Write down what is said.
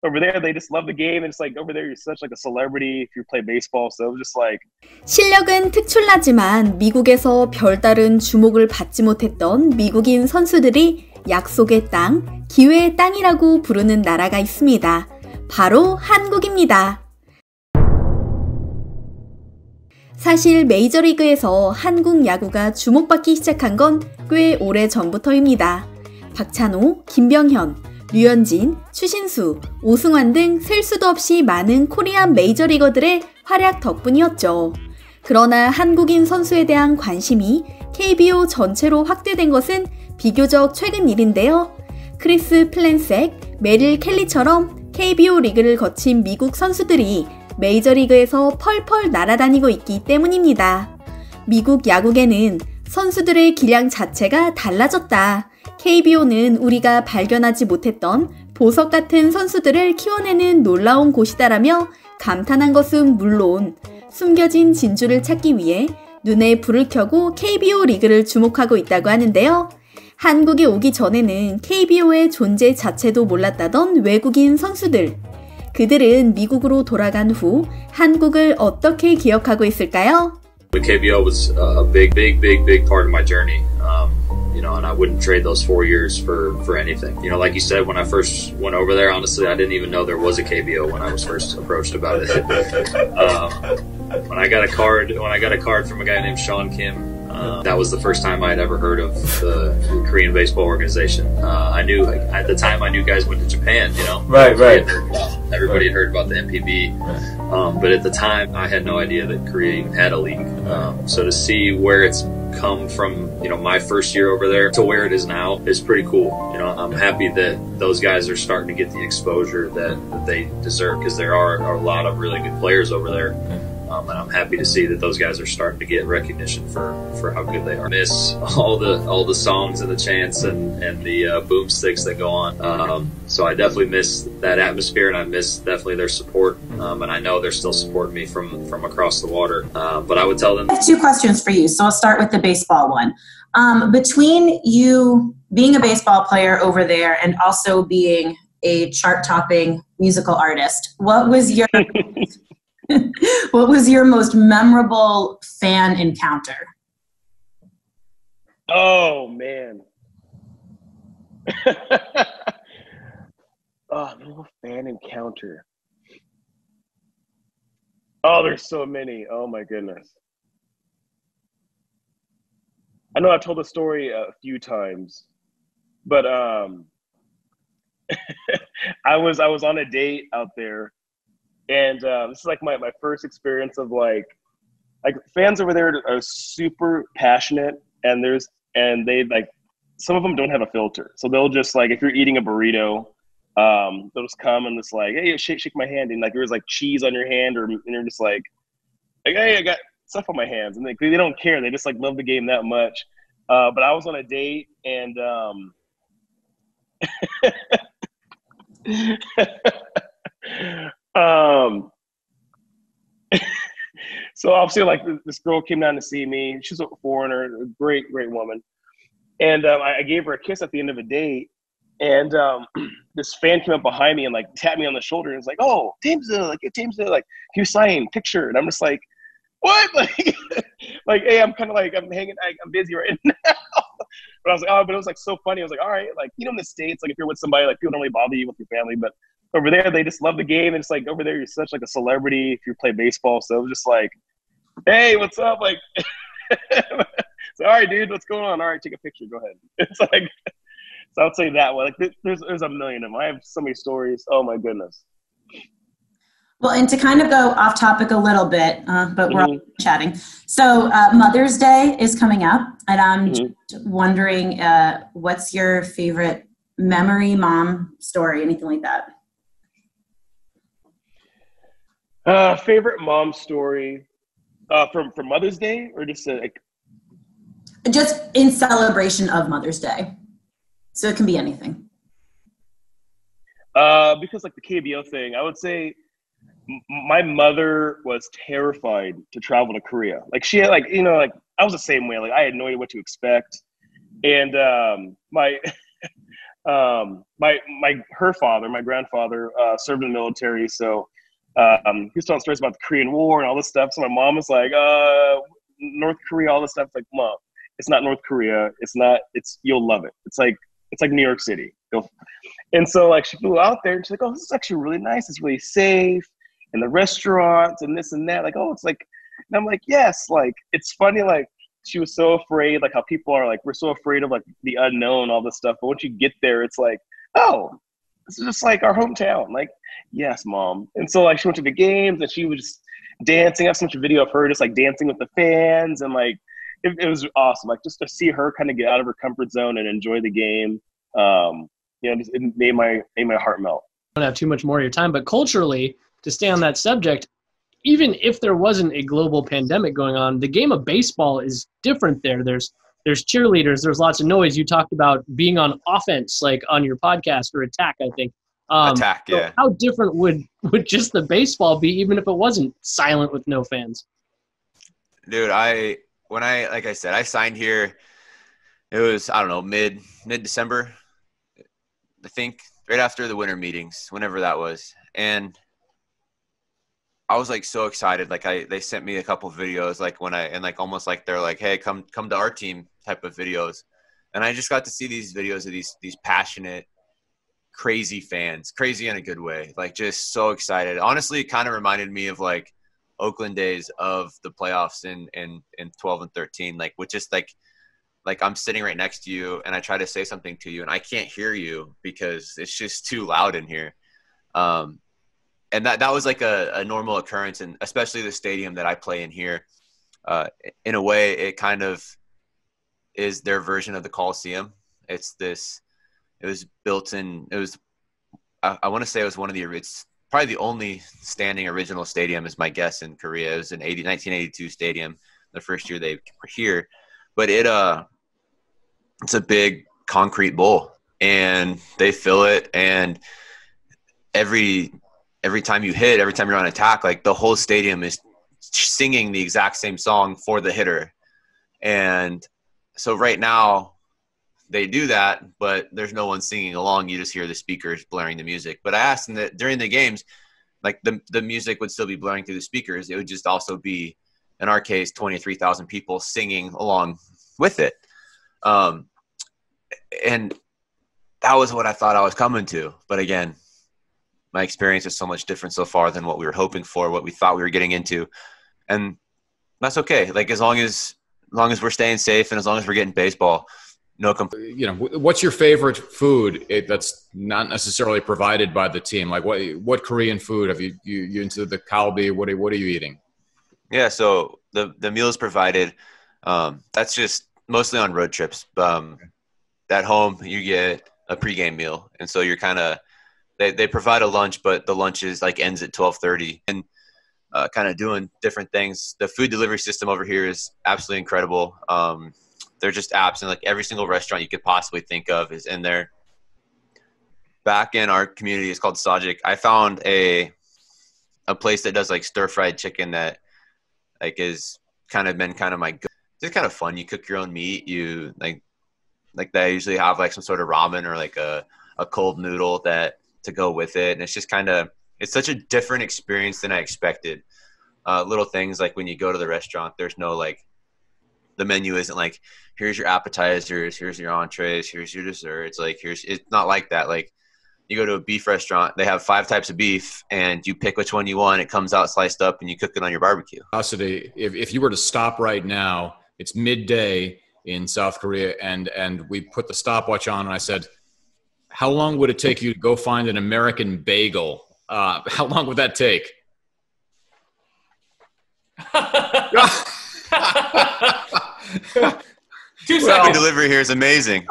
over there they just love the game, and it's like over there you're such like a celebrity if you play baseball. So it was just like 실력은 특출나지만 미국에서 별다른 주목을 받지 못했던 미국인 선수들이 약속의 땅, 기회의 땅이라고 부르는 나라가 있습니다. 바로 한국입니다. 사실 메이저리그에서 한국 야구가 주목받기 시작한 건 꽤 오래 전부터입니다. 박찬호, 김병현, 류현진, 추신수, 오승환 등 셀 수도 없이 많은 코리안 메이저리거들의 활약 덕분이었죠. 그러나 한국인 선수에 대한 관심이 KBO 전체로 확대된 것은 비교적 최근 일인데요. 크리스 플랜색, 메릴 켈리처럼 KBO 리그를 거친 미국 선수들이 메이저리그에서 펄펄 날아다니고 있기 때문입니다. 미국 야구계는 선수들의 기량 자체가 달라졌다. KBO는 우리가 발견하지 못했던 보석 같은 선수들을 키워내는 놀라운 곳이다라며 감탄한 것은 물론 숨겨진 진주를 찾기 위해 눈에 불을 켜고 KBO 리그를 주목하고 있다고 하는데요. 한국에 오기 전에는 KBO의 존재 자체도 몰랐다던 외국인 선수들. 그들은 미국으로 돌아간 후 한국을 어떻게 기억하고 있을까요? The KBO was a big part of my journey. And I wouldn't trade those 4 years for anything. Like you said, when I first went over there, honestly, I didn't even know there was a KBO when I was first approached about it. When I got a card from a guy named Sean Kim, that was the first time I'd ever heard of the Korean baseball organization. I knew at the time I knew guys went to Japan. Right. Everybody had heard about the MPB, but at the time I had no idea that Korea even had a league. So to see where it's come from, my first year over there to where it is now is pretty cool. I'm happy that those guys are starting to get the exposure that they deserve, because there are a lot of really good players over there. And I'm happy to see that those guys are starting to get recognition for how good they are. I miss all the songs and the chants and the boomsticks that go on. So I definitely miss that atmosphere, and I miss definitely their support. And I know they're still supporting me from across the water. But I would tell them. I have 2 questions for you. So I'll start with the baseball one. Between you being a baseball player over there and also being a chart-topping musical artist, what was your what was your most memorable fan encounter? Oh man. Memorable fan encounter. Oh, there's so many. Oh my goodness. I know I've told the story a few times, but I was on a date out there. And this is like my first experience of like fans over there are super passionate, and they like, some of them don't have a filter. So they'll just like, if you're eating a burrito, they'll just come and just like, hey, shake my hand. And like, there was like cheese on your hand, and you're just like, hey, I got stuff on my hands. And they don't care. They just like love the game that much. But I was on a date, and so obviously like this girl came down to see me. She's a foreigner, a great woman. And I gave her a kiss at the end of a date. And this fan came up behind me and like tapped me on the shoulder and was like, oh, Tamesville, like, can you sign picture? And I'm just like, what? Like, hey, I'm kind of like, I'm busy right now. But I was like, but it was like so funny. I was like, all right, like, in the States, like if you're with somebody, like people don't really bother you with your family, but over there, they just love the game. And it's like, over there, you're such like a celebrity if you play baseball. So it was just like, hey, what's up? Like, so, all right, dude, what's going on? All right, take a picture. Go ahead. It's like, so I'll say that one. Like, there's a million of them. I have so many stories. Oh my goodness. Well, and to kind of go off topic a little bit, but we're all chatting. So Mother's Day is coming up, and I'm just wondering, what's your favorite memory, mom story, anything like that? Favorite mom story from Mother's Day, or just like just in celebration of Mother's Day. So it can be anything. Because like the KBO thing, I would say my mother was terrified to travel to Korea. Like she had like, like I was the same way. Like I had no idea what to expect. And my her father, my grandfather, served in the military, so he was telling stories about the Korean War and all this stuff. So my mom was like, North Korea, all this stuff. Like, Mom, it's not North Korea. You'll love it. It's like New York City. And so like she flew out there and she's like, oh, this is actually really nice. It's really safe. And the restaurants and this and that. Like, oh, it's like, and I'm like, yes. Like, it's funny. Like, she was so afraid, like how people are like, we're so afraid of like the unknown, all this stuff. But once you get there, it's like, oh, this is just like our hometown. Like, yes, Mom. And so like she went to the games and she was just dancing. I have so much video of her just like dancing with the fans, and like it was awesome. Like just to see her kind of get out of her comfort zone and enjoy the game. It made my heart melt. I don't have too much more of your time, but culturally, to stay on that subject, even if there wasn't a global pandemic going on, the game of baseball is different there. There's cheerleaders, there's lots of noise. You talked about being on offense, like on your podcast, or attack, I think. Attack, yeah. So how different would just the baseball be, even if it wasn't silent with no fans? Dude, like I said, I signed here. It was, I don't know, mid-December, I think, right after the winter meetings, whenever that was. And I was like so excited. Like they sent me a couple of videos, like almost like they're like, hey, come to our team type of videos. And I just got to see these videos of these passionate, crazy fans, crazy in a good way, like just so excited. Honestly, it kind of reminded me of like Oakland days of the playoffs in 12 and 13, like with just like I'm sitting right next to you and I try to say something to you and I can't hear you because it's just too loud in here. And that was like a normal occurrence, and especially the stadium that I play in here. In a way, it kind of is their version of the Coliseum. It was built in. I want to say it was it's probably the only standing original stadium, is my guess, in Korea. It was an 1982 stadium, the first year they were here. But it's a big concrete bowl, and they fill it, and every time you're on attack, like the whole stadium is singing the exact same song for the hitter. And so right now they do that, but there's no one singing along. You just hear the speakers blaring the music. But I asked them that during the games, like the music would still be blaring through the speakers. It would just also be, in our case, 23,000 people singing along with it. And that was what I thought I was coming to. But again, my experience is so much different so far than what we were hoping for, what we thought we were getting into. And that's okay. Like, as long as we're staying safe and as long as we're getting baseball, no complaint. What's your favorite food that's not necessarily provided by the team? Like what Korean food have you into the kalbi? What are you eating? Yeah. So the meals provided, that's just mostly on road trips. At home you get a pregame meal. And so you're kind of, they provide a lunch, but the lunch is like ends at 12:30, and kind of doing different things. The food delivery system over here is absolutely incredible. They're just apps, and like every single restaurant you could possibly think of is in there. Back in our community, it's called Sajik. I found a place that does like stir-fried chicken that like is kind of been kind of my go. It's kind of fun. You cook your own meat. You like they usually have like some sort of ramen or like a cold noodle to go with it. And it's just it's such a different experience than I expected. Little things like when you go to the restaurant, there's no like, the menu isn't like, here's your appetizers, here's your entrees, here's your desserts. Like it's not like that. Like you go to a beef restaurant, they have 5 types of beef and you pick which one you want. It comes out sliced up and you cook it on your barbecue. If you were to stop right now, it's midday in South Korea, and we put the stopwatch on and I said, how long would it take you to go find an American bagel? How long would that take? 2 second delivery here is amazing.